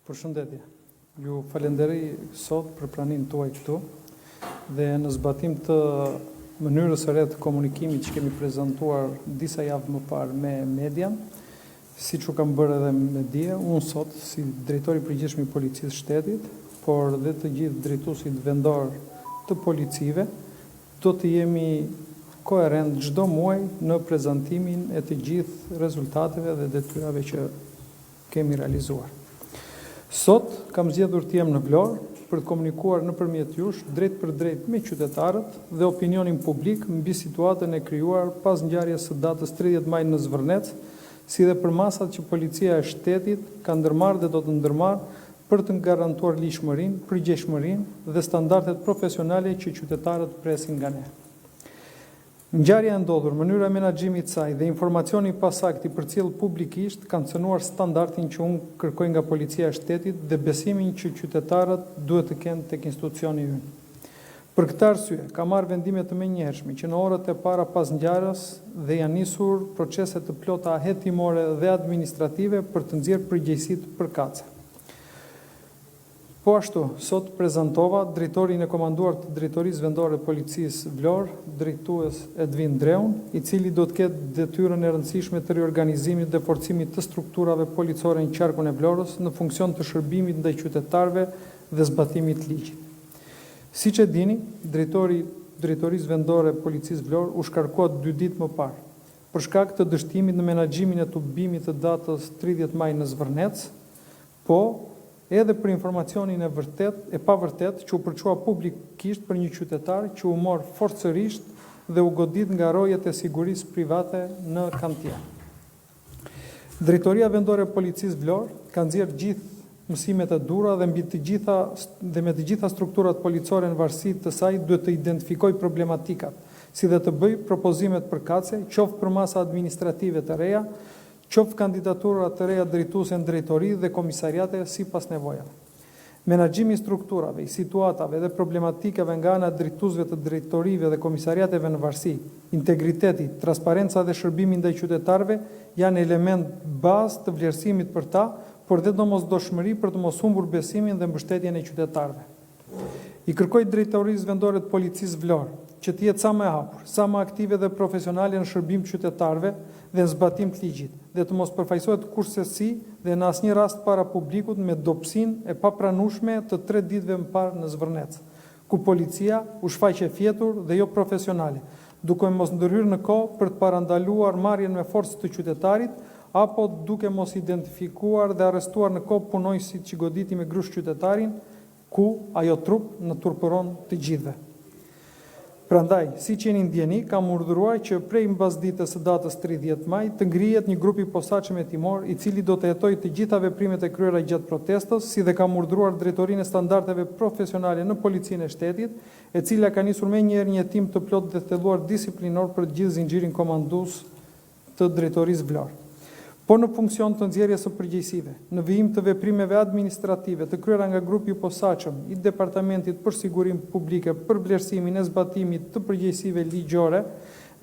Përshëndetje. Ju falenderoj sot për pranimin tuaj këtu dhe në zbatim të mënyrës së re të komunikimit që kemi prezantuar disa javë më parë me median, siç u kam bërë edhe me dje, unë sot si drejtori i përgjithshëm i Policisë Shtetit, por dhe të gjithë drejtuesit vendor të policive, do të jemi koherent çdo muaj në prezantimin e të gjithë rezultateve dhe detyrave që kemi realizuar. Sot kam zgjedhur të jem në Vlorë për të komunikuar nëpërmjet jush drejt për drejt me qytetarët dhe opinionin publik mbi situatën e krijuar pas ngjarjes së datës 30 maj në Zvërnec, si dhe për masat që policia e shtetit ka ndërmarrë dhe do të ndërmarrë për të garantuar ligjshmërinë, përgjegjësinë dhe standardet profesionale që qytetarët presin nga ne. Ngjarja e ndodhur, mënyra e menaxhimit të saj dhe informacioni i pasaktë i përcjell publikisht kanë cënuar standardin që unë kërkoj nga policia e shtetit dhe besimin që qytetarët duhet të kenë tek institucioni ynë. Për këtë arsye, kam marrë vendime të menjëhershme që në orët e para pas ngjarjes dhe janë nisur procese të plota hetimore dhe administrative për të nxjerrë përgjegjësitë përkatëse. Po ashtu, sot prezantova drejtorin e komanduar të Drejtorisë Vendore të Policisë Vlorë, drejtues Edvin Dreun, i cili do të ketë detyrën e rëndësishme të riorganizimit dhe forcimit të strukturave policore në qarkun e Vlorës në funksion të shërbimit ndaj qytetarëve dhe zbatimit të ligjit. Siç e dini, drejtori i Drejtorisë Vendore të Policisë Vlorë u shkarkuat 2 ditë më parë për shkak të dështimit në menaxhimin e tubimit të datës 30 maj në Zvërnec, po edhe për informacionin e pavërtet që u përçua publikisht për një qytetar që u mor forcërisht dhe u godit nga rojet e sigurisë private në kantier. Drejtoria Vendore e Policisë Vlorë ka nxjerrë gjithë mësimet e dhura dhe me të gjitha strukturat policore në varësi të saj duhet të identifikoj problematikat, si dhe të bëj propozimet përkatëse, qoftë për masa administrative të reja, qoftë kandidaturat të reja drejtuese në drejtori dhe komisariate sipas nevojave. Menaxhimi i strukturave, i situatave dhe problematikave nga ana e drejtuesve të drejtorive dhe komisariateve në varësi, integriteti, transparenca dhe shërbimi ndaj qytetarëve janë element bazë të vlerësimit për ta, por dhe domosdoshmëri për të mos humbur besimin dhe mbështetjen e qytetarëve. I kërkoj Drejtorisë Vendore të Policisë Vlorë që të jetë sa më e hapur, sa më aktive dhe profesionale në shërbim të qytetarëve dhe në zbatim të ligjit, dhe të mos përfaqësohet kurrësi dhe në asnjë rast para publikut me dobësinë e papranueshme të 3 ditëve më parë në Zvërnec, ku policia u shfaqe fjetur dhe jo profesionale, duke mos ndërhyrë në kohë për të parandaluar marrjen me forcë të qytetarit apo duke mos identifikuar dhe arrestuar në kohë punonjësit që goditi me grush qytetarin, ku ajo trup në turpëron të gjithëve. Prandaj, si që jeni ndjeni, kam urdhëruar që prej mbasditës së datës 30 maj të ngrihet një grup i posaçëm hetimor i cili do të hetojë të gjitha veprimet e kryera gjatë protestës, si dhe kam urdhëruar Drejtorinë e Standardeve Profesionale në Policinë e Shtetit, e cila ka nisur menjëherë një hetim të plotë dhe thelluar disiplinor për të gjithë zinxhirin komandues të Drejtorisë Vlorë. Po në funksion të nxjerrjes së përgjegjësive, në vijim të veprimeve administrative të kryera nga grupi i posaçëm i Departamentit për Sigurinë Publike për vlerësimin e zbatimit të përgjegjësive ligjore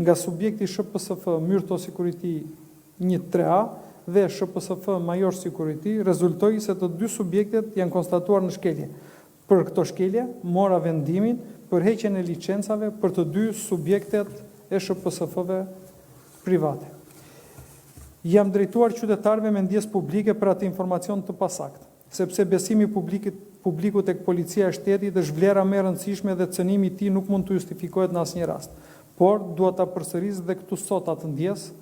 nga subjekti SHPSF Myrto Security 1-3A dhe SHPSF Major Security, rezultoi se të 2 subjektet janë konstatuar në shkelje. Për këto shkelje, mora vendimin për heqjen e licencave për të 2 subjektet e SHPSF-ve private. Jam drejtuar qytetarëve me ndjesë publike për atë informacion të pasaktë, sepse besimi publiku tek policia e shtetit është vlera më e rëndësishme dhe cënimi i tij nuk mund të justifikohet në asnjë rast. Por dua ta përsëris dhe këtu sot atë ndjes,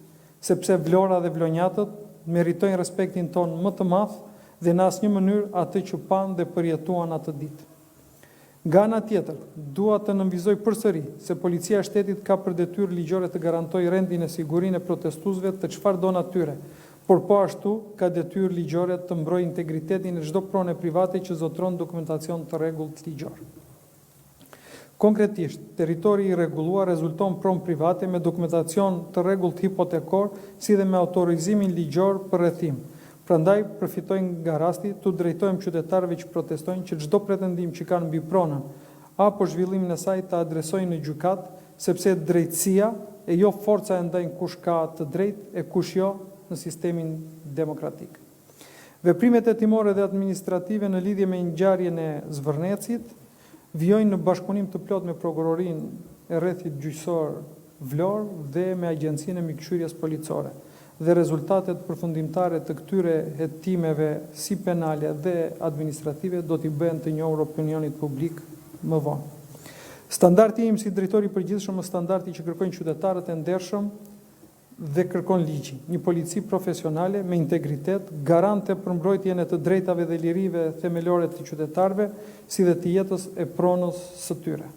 sepse Vlora dhe vlonjatët meritojnë respektin ton më të madh dhe në asnjë mënyrë atë që pan dhe përjetuan atë ditë. Nga ana tjetër, dua të nënvizoj përsëri se policia e shtetit ka për detyrë ligjore të garantojë rendin e sigurinë e protestuesve të çfarëdo natyre, por po ashtu ka detyrë ligjore të mbrojë integritetin e çdo prone private që zotron dokumentacion të rregullt ligjor. Konkretisht, territori i rregulluar rezulton pronë private me dokumentacion të rregullt hipotekor, si dhe me autorizimin ligjor për rrethim. Prandaj, përfitojnë nga rasti të drejtojmë qytetarëve që protestojnë që çdo pretendim që kanë mbi pronën apo zhvillimin e saj të adresojnë në gjykat, sepse drejtësia e jo forca e ndajnë kush ka të drejtë e kush jo në sistemin demokratik. Veprimet hetimore dhe administrative në lidhje me ngjarjen e Zvërnecit vijojnë në bashkëpunim të plot me prokurorinë e rrethit gjyqësor Vlorë dhe me Agjencinë e Mikëshyrjes Policore. Dhe rezultatet përfundimtare të këtyre hetimeve si penale dhe administrative do t'i bëhen të njohur opinionit publik më vonë. Standardi im si drejtori i përgjithshëm është standardi që kërkojnë qytetarët e ndershëm dhe kërkon ligji, një polici profesionale me integritet, garante për mbrojtjen e të drejtave dhe lirive themelore të qytetarëve, si dhe të jetës e pronës së tyre.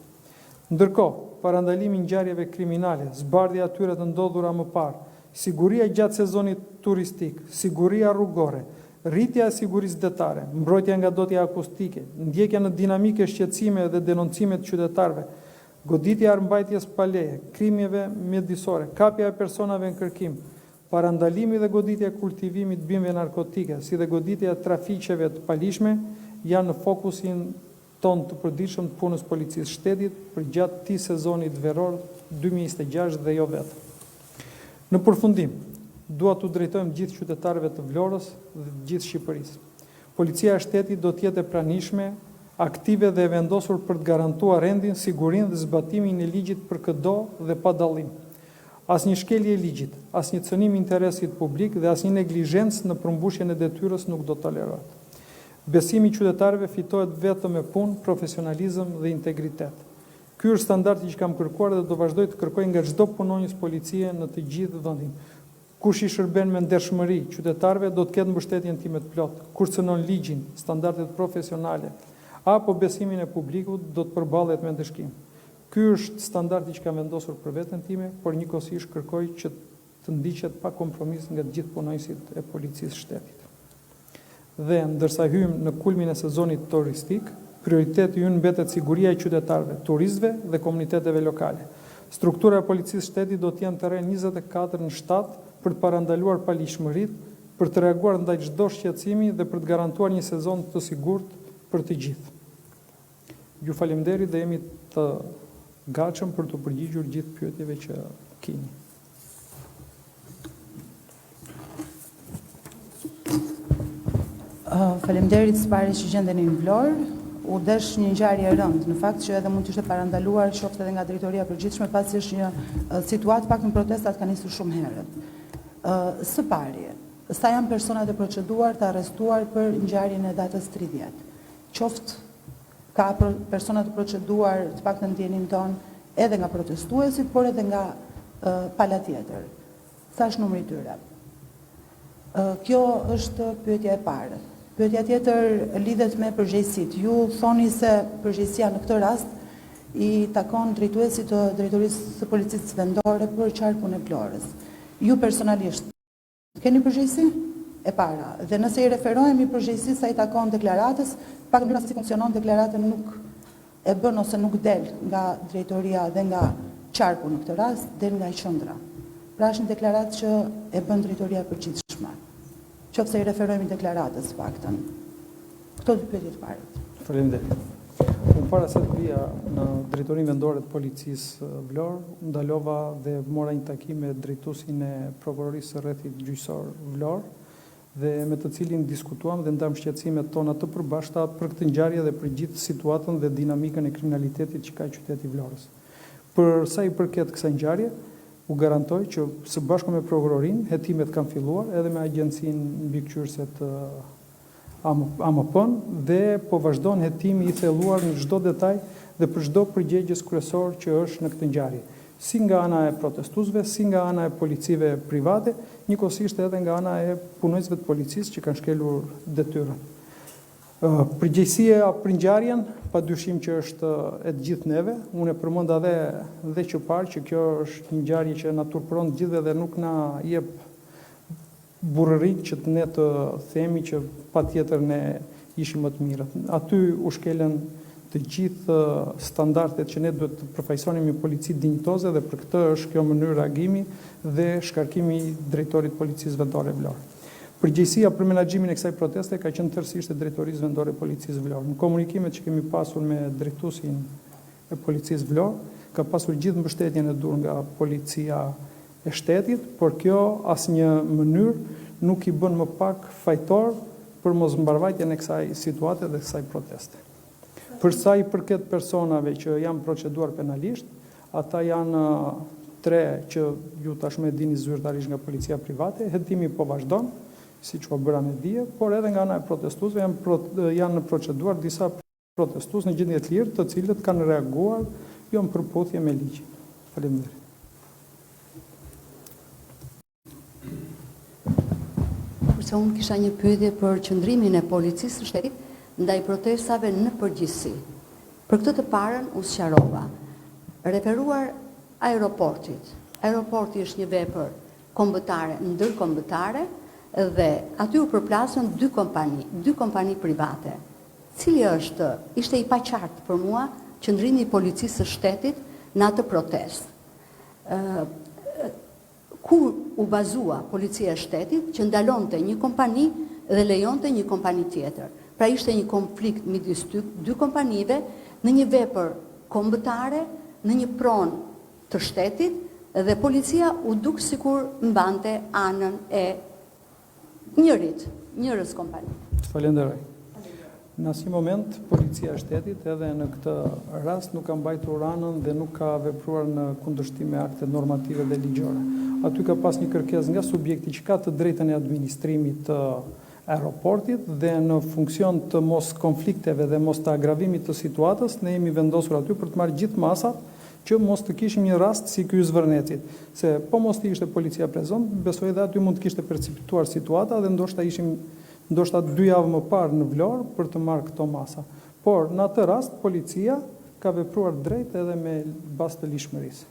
Ndërkohë, parandalimi i ngjarjeve kriminale, zbardhja e tyre të ndodhura më parë, siguria gjatë sezonit turistik, siguria rrugore, rritja e sigurisë detare, mbrojtja nga dotja akustike, ndjekja në dinamike shqetësime dhe denoncime të qytetarëve, goditja armbajtjes pa leje, krimjeve mjedisore, kapja e personave në kërkim, parandalimi dhe goditja e kultivimit të bimëve narkotike, si dhe goditja e trafiqeve të palishme, janë në fokusin ton të përditshëm të punës policisë shtetit për gjatë këtij sezonit veror 2026 dhe jo vetëm. Në përfundim, dua t'u drejtojmë gjithë qytetarëve të Vlorës dhe të gjithë Shqipërisë. Policia e shtetit do të jetë e pranishme, aktive dhe e vendosur për të garantuar rendin, sigurinë dhe zbatimin e ligjit për çdo dhe pa dallim. Asnjë shkelje e ligjit, asnjë cënim interesit publik dhe asnjë neglizhencë në përmbushjen e detyrës nuk do tolerohet. Besimi i qytetarëve fitohet vetëm me punë, profesionalizëm dhe integritet. Ky është standardi që kam kërkuar dhe do vazhdoj të kërkoj nga çdo punonjës policie në të gjithë vendin. Kush i shërben me ndershmëri qytetarëve do të ketë mbështetjen time të plotë. Kush cënon ligjin, standardet profesionale apo besimin e publikut do të përballet me ndëshkim. Ky është standardi që kam vendosur për veten time, por njëkohësisht kërkoj që të ndiqet pa kompromis nga të gjithë punonjësit e policisë shtetit. Dhe ndërsa hyjmë në kulmin e sezonit turistik, prioriteti ynë mbetet siguria e qytetarëve, turistëve dhe komuniteteve lokale. Struktura e policisë shtetit do të jenë të rreth 24 në shtat për të parandaluar palishmëritë, për të reaguar ndaj çdo shqetësimi dhe për të garantuar një sezon të sigurt për të gjithë. Ju faleminderit dhe jemi të gatshëm për të përgjigjur gjithë pyetjeve që keni. Faleminderit së pari që gjendeni në Vlorë. U desh një ngjarje e rëndë, në fakt që edhe mund të ishte parandaluar qoftë edhe nga drejtoria e përgjithshme, pasi është një situatë pak në protestat ka nisur shumë herët. Së pari, sa janë personat e proceduar të arrestuar për ngjarjen e datës 30? Qoftë ka persona të proceduar të paktën në ndjenin ton edhe nga protestuesit, por edhe nga pala tjetër. Sa është numri i tyre? Kjo është pyetja e parë. Pyetja tjetër lidhet me përgjegjësitë. Ju thoni se përgjegjësia në këtë rast i takon drejtuesit të drejtorisë së policisë vendore për qarkun e Vlorës. Ju personalisht keni përgjegjësi? E para. Dhe nëse i referohemi përgjegjësisë sa i takon deklaratës, pak mënyra si funksionon deklarata nuk e bën ose nuk del nga drejtoria dhe nga qarku në këtë rast, del nga qendra. Pra është një deklaratë që e bën drejtoria e përgjithshme. Qoftë se i referohemi deklaratës paktën. Këto dy pyetje të parat. Faleminderit. Unë para se të vija në drejtorinë vendore të policisë Vlorë, ndalova dhe mora një takim me drejtuesin e prokurorisë së rrethit gjyqësor Vlorë, dhe me të cilin diskutuam dhe ndam shqetësimet tona të përbashkëta për këtë ngjarje dhe për gjithë situatën dhe dinamikën e kriminalitetit që ka qyteti Vlorës. Për sa i përket kësaj ngjarje, u garantoj që së bashku me prokurorinë hetimet kanë filluar edhe me agjencinë mbikëqyrëse të AMP-n dhe po vazhdon hetimi i thelluar në çdo detaj dhe për çdo përgjegjës kryesor që është në këtë ngjarje, si nga ana e protestuesve, si nga ana e policive private, njëkohësisht edhe nga ana e punonjësve të policisë që kanë shkelur detyrën. Përgjegjësia për ngjarjen, padyshim që është e të gjithë neve. Unë e përmenda dhe që parë që kjo është një ngjarje që na turpëron të gjithëve dhe nuk na jep burrërik që ne të themi që patjetër ne ishim më të mirët. Aty u shkelen të gjithë standardet që ne duhet të përfaqësonim një polici dinjitoze dhe për këtë është kjo mënyrë reagimi dhe shkarkimi i drejtorit policisë vendore Vlorë. Përgjegjësia për menaxhimin e kësaj proteste ka qenë tërësisht e drejtorisë vendore policisë Vlorë. Në komunikimet që kemi pasur me drejtuesin e policisë Vlorë, ka pasur gjithë mbështetjen e dur nga policia e shtetit, por kjo asnjë mënyrë nuk i bën më pak fajtor për mos mbarvajtjen e kësaj situate dhe kësaj proteste. Për sa i përket personave që janë proceduar penalisht, ata janë 3 që ju tashmë e dini zyrtarisht nga policia private, hetimi po vazhdon, siç u bëra me dije, por edhe nga ana e protestuesve janë në proceduar disa protestues në gjendje të lirë, të cilët kanë reaguar jo në përputhje me ligjin. Faleminderit. Kurse unë kisha një pyetje për qëndrimin e policisë së shtetit ndaj protestave në përgjithësi. Për këtë të parën u sqarova. Referuar aeroportit. Aeroporti është një vepër kombëtare, ndërkombëtare dhe aty u përplasën 2 kompani private. Cili ishte i paqartë për mua qëndrimi i policisë së shtetit në atë protestë. Kur u bazua policia e shtetit që ndalonte një kompani dhe lejonte një kompani tjetër. Pra ishte një konflikt midis 2 kompanive në një vepër kombëtare, në një pronë të shtetit dhe policia u duk sikur mbante anën e njërës kompani. Falenderoj. Në asnjë moment policia e shtetit edhe në këtë rast nuk ka mbajtur anën dhe nuk ka vepruar në kundërshtim me aktet normative dhe ligjore. Aty ka pas një kërkesë nga subjekti që ka të drejtën e administrimit të aeroportit dhe në funksion të mos konflikteve dhe mos të agravimit të situatës, ne jemi vendosur aty për të marrë gjithë masat që mos të kishim një rast si ky i Zvërnecit. Se po mos të ishte policia prezent, besoj dhe aty mund të kishte perceptuar situata dhe ndoshta 2 javë më parë në Vlorë për të marrë këto masa. Por në atë rast policia ka vepruar drejt edhe me bazë të lishmërisë.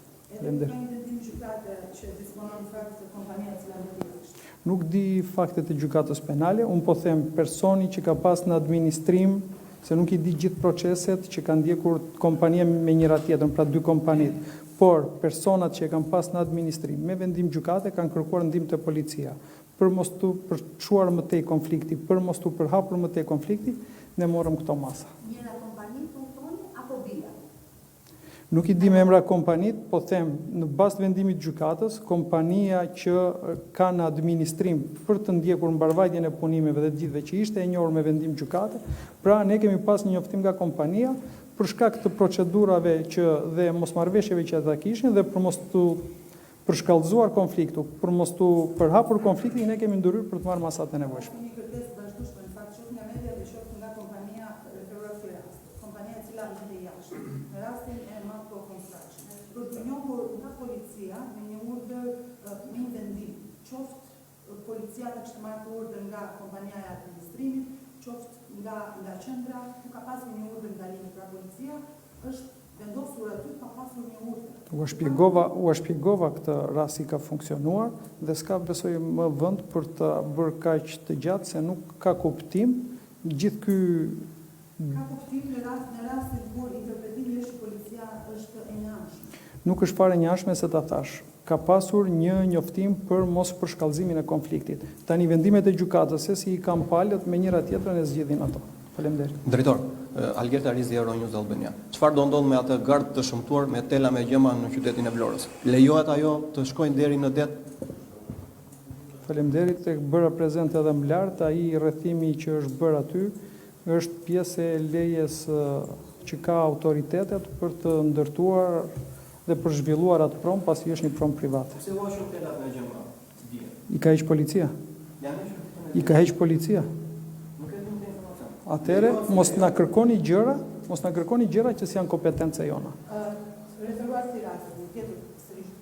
Nuk di faktet e gjykatës penale, unë po them personi që ka pas në administrim, se nuk i di gjithë proceset që kanë ndjekur kompania me njëra tjetrën, pra 2 kompanit, por personat që kanë pas në administrim, me vendim gjykate, kanë kërkuar ndihmë te policia. Për mos të përçuar më tej konflikti, për mos të përhapur më tej konflikti, ne morëm këto masa. Njëra kompani funksion apo bila? Nuk i di me emra kompanit, po them, në bazë të vendimit gjykatës, kompania që ka në administrim për të ndjekur mbarvajtjen e punimeve dhe ditëve që ishte e njohur me vendim gjykate, pra ne kemi pas një njoftim nga kompania për shkak të procedurave dhe mosmarrveshjeve që ata kishin dhe për mos të përshkallëzuar konfliktu, për mos të përhapur konfliktin, ne kemi ndërhyrë për të marrë masat e nevojshme. Një kërkesë vazhdueshme në fakt shoh nga media dhe shoh nga kompania referuar si rast, kompania e cila është e jashtë, në rastin e Matco Construction. Për të njohur nga policia me një urdhër me një vendim, qoftë policia ka kishte marrë urdhër nga kompania e administrimit, qoftë nga qendra, ku ka pasur një urdhër ndalimi, pra policia është vendosur aty pa pasur një urdhër. U shpjegova këtë rast si ka funksionuar dhe s'ka besoj më vend për të bërë kaq të gjatë se nuk ka kuptim gjithë ky. Ka kuptim në rastin kur interpretimi është policia është e njëanshme. Nuk është fare njëanshme se ta thash. Ka pasur një njoftim për mos përshkallëzimin e konfliktit. Tani vendimet e gjykatës se si i kanë palët me njëra tjetrën e zgjidhin ato. Faleminderit. Drejtor, Algerta Rizi, Euronews Albania. Çfarë do ndodh me atë gardë të shëmtuar me tela me gjëma në qytetin e Vlorës? Lejohet ajo të shkojnë deri në det? Faleminderit, tek bëra prezent edhe më lart, ai rrethimi që është bërë aty është pjesë e lejes që ka autoritetet për të ndërtuar dhe për zhvilluar atë pronë pasi është një pronë private. Se u shoh telat me gjëma? I ka heq policia? I ka heq policia? Atëre, mos na kërkoni gjëra që s'janë kompetencë jona. Referuar si rast, tjetër sërish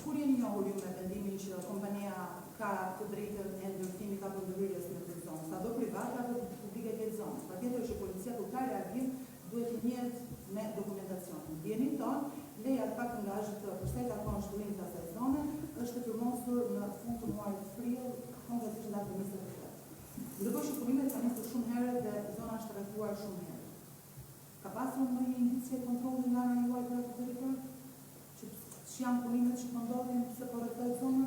kur jeni njohur ju me vendimin që kompania ka të drejtën e ndërtimit apo ndërhyrjes në këtë zonë, sado private apo publike këtë zonë. Patjetër që policia kur ka reagim duhet të njihet me dokumentacion. Ndjenin ton, leja të paktën nga është të përsa i takon zhvillimit të asaj zone, është të përmosur në fund të muajit prill, konkretisht datë 23. Ndërkohë që punimet kanë nisur shumë herë dhe zona është trajtuar shumë herë. Ka pasur ndonjë indicie kontrolli nga ana juaj për atë territor? Që janë punimet që po ndodhin se po rrethohet zona?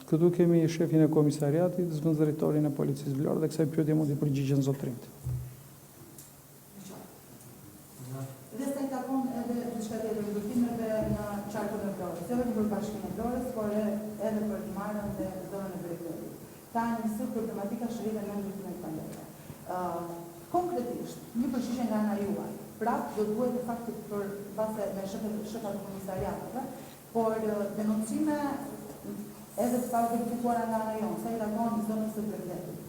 Këtu kemi shefin e komisariatit, zëvendësdrejtorin e policisë Vlorë dhe kësaj pyetje mund t'i përgjigjen zotërinjt. Dhe sa i takon edhe diçka tjetër ndërtimeve në qarkun e Vlorës, jo vetëm për bashkinë e Vlorës, por edhe për Marrën dhe zonën e Bregorit. ka njësë problematika shërire në ndërtimin e pandemie. Konkretisht, një përgjigje nga ana juaj, prapë do duhet të faktit për base me shefat e komisariateve, por denoncime edhe të parë verifikuara nga ana jonë, sa i reagon në zonës së Bregdetit,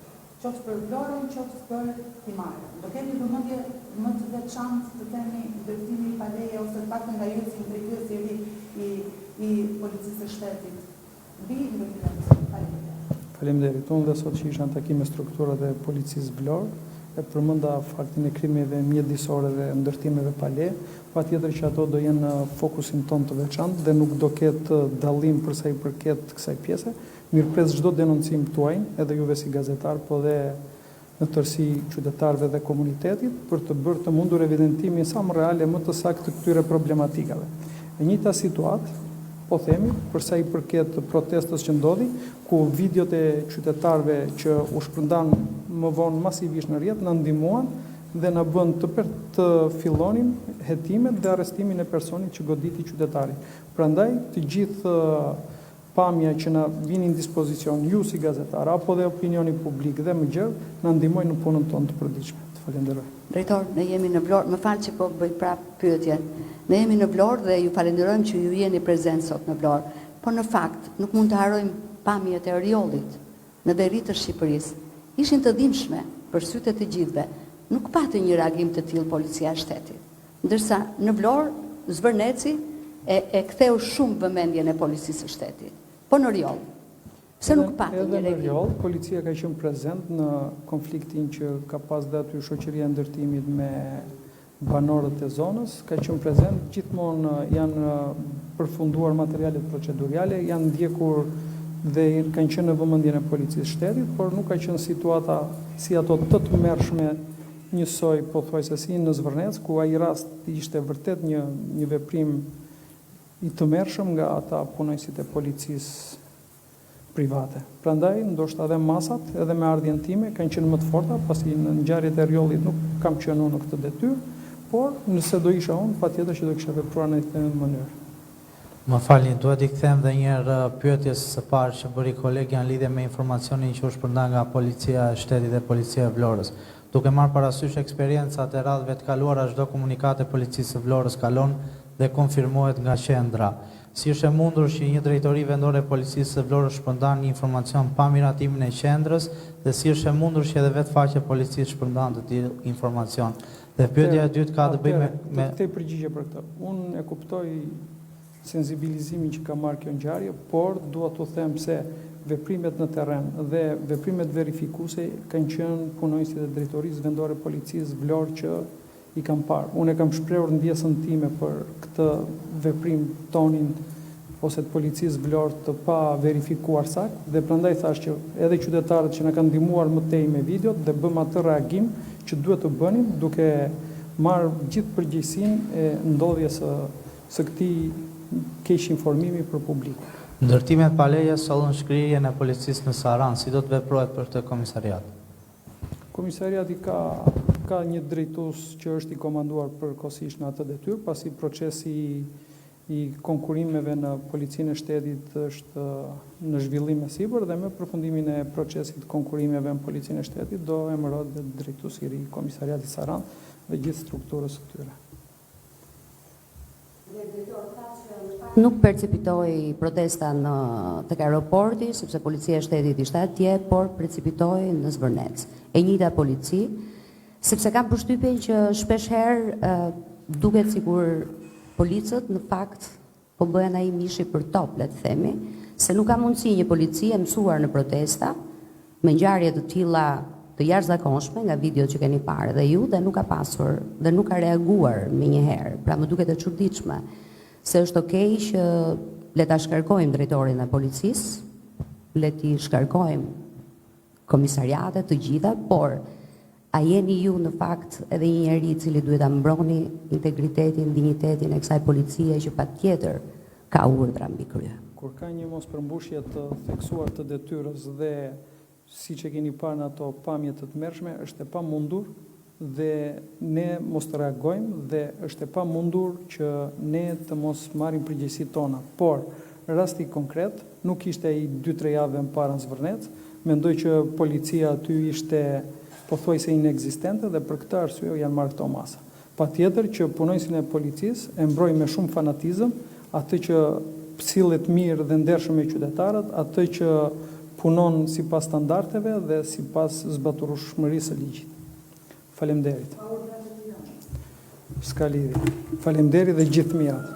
qoftë për Vlorën, qoftë për Timarën. Do kemi vëmendje më të veçantë të themi ndërtimi i paleje ose të paktën nga ju si drejtues i ri i policisë së shtetit mbi ndërtimin e paleje. Faleminderit. Unë dhe sot që isha në takim me strukturat e policisë Vlorë, e përmenda faktin e krimeve mjedisore dhe ndërtimeve pale, patjetër që ato do jenë në fokusin ton të veçantë dhe nuk do ketë dallim për sa i përket kësaj pjese. Mirëpres çdo denoncim tuaj, edhe juve si gazetar, po dhe në tërësi qytetarëve dhe komunitetit, për të bërë të mundur evidentimin sa më reale më të saktë të këtyre problematikave. E njëjta situatë, po themi, për sa i përket protestës që ndodhi, ku videot e qytetarëve që u shpërndan më vonë masivisht në rrjet na ndihmuan dhe na bën të fillonim hetimet dhe arrestimin e personit që goditi qytetari. Prandaj, të gjithë pamja që na vinin në dispozicion ju si gazetar apo dhe opinioni publik dhe më gjerë na ndihmojnë në punën tonë të përditshme. Të falenderoj. Drejtor, ne jemi në Vlorë, më falë që po bëj prapë pyetje. Ne jemi në Vlorë dhe ju falenderojmë që ju jeni prezent sot në Vlorë, por në fakt nuk mund të harojmë pamjet e Oriollit në veri të Shqipërisë. Ishin të dhimbshme për sytë të gjithëve. Nuk pati një reagim të tillë policia e shtetit. Ndërsa në Vlorë, Zvërneci e ktheu shumë vëmendjen e policisë së shtetit. Po në Oriol, pse nuk pati një reagim? Edhe në Oriol, policia ka qenë prezent në konfliktin që ka pas dhe aty shoqëria e ndërtimit me banorët e zonës, ka qenë prezent, gjithmonë janë përfunduar materialet procedurale, janë ndjekur dhe kanë qenë në vëmendjen e policisë shtetit, por nuk ka qenë situata si ato të tmerrshme njësoj pothuajse si në Zvërnec, ku ai rast ishte vërtet një veprim i tmerrshëm nga ata punojësit e policisë private. Prandaj, ndoshta edhe masat, edhe me ardhjen time, kanë qenë më të forta, pasi në ngjarjet e Oriollit nuk kam qenë unë në këtë detyrë, por nëse do isha unë, patjetër që do kisha vepruar në këtë mënyrë. Më falni, duhet i kthem dhe një herë pyetjes së parë që bëri kolegja në lidhje me informacionin që u shpërndan nga Policia e Shtetit dhe Policia e Vlorës. Duke marrë parasysh eksperiencat e radhëve të kaluara, çdo komunikat e Policisë së Vlorës kalon dhe konfirmohet nga qendra. Si është e mundur që një drejtori vendore e Policisë së Vlorës shpërndan një informacion pa miratimin e qendrës dhe si është e mundur që edhe vetë faqja e policisë shpërndan të tillë informacion. Dhe pyetja e dytë ka të bëjë me Të përgjigje për këtë. Unë e kuptoj sensibilizimin që ka marrë kjo ngjarje, por dua t'u them se veprimet në terren dhe veprimet verifikuese kanë qenë punojësit e drejtorisë vendore policisë Vlorë që i kam parë. Unë e kam shprehur ndjesën time për këtë veprim tonin ose të policisë Vlorë të pa verifikuar sakt dhe prandaj thash që edhe qytetarët që na kanë ndihmuar më tej me videot dhe bëm atë reagim që duhet të bënim duke marrë gjithë përgjegjësinë e ndodhjes së këtij keq informimi për publikun. ndërtimet paleje sollën shkrirjen e policisë në Saran, si do të veprohet për këtë komisariat? Komisariati ka një drejtues që është i komanduar përkohësisht në atë detyrë, pasi procesi i konkurimeve në Policinë e Shtetit është në zhvillim me sipër dhe me përfundimin e procesit konkurimeve në Policinë e Shtetit do emërohet dhe drejtuesi i ri i Komisariatit Saran dhe gjithë strukturës së tyre. Nuk percipitoi protesta tek aeroporti, sepse policia e shtetit ishte atje, por percipitoi në Zvërnec. E njëjta polici, sepse kam përshtypjen që shpesh herë duket sikur policët në fakt po bëhen ai mishi për top, le të themi, se nuk ka mundësi një polici e mësuar në protesta me ngjarje të tilla të jashtëzakonshme nga videot që keni parë dhe ju dhe nuk ka pasur dhe nuk ka reaguar menjëherë. Pra më duket e çuditshme se është okej që le ta shkarkojmë drejtorin e policisë, le t'i shkarkojmë komisariatet të gjitha, por a jeni ju në fakt edhe një njeri i cili duhet ta mbroni integritetin, dinjitetin e kësaj policie që patjetër ka urdhra mbi krye. Kur ka një mospërmbushje të theksuar të detyrës dhe siç e keni parë në ato pamje të tmerrshme, është e pamundur dhe ne mos të reagojmë dhe është e pamundur që ne të mos marrim përgjegjësitë tona. Por rasti konkret nuk ishte ai 2-3 javë më parë në Zvërnec, Mendoj që policia aty ishte pothuajse inekzistente dhe për këtë arsye janë marrë këto masa. Patjetër që punojësin e policisë e mbroj me shumë fanatizëm atë që sillet mirë dhe ndershëm me qytetarët, atë që punon sipas standardeve dhe sipas zbatueshmërisë së ligjit. Faleminderit. S'ka lidhje. Faleminderit dhe gjithë mirat.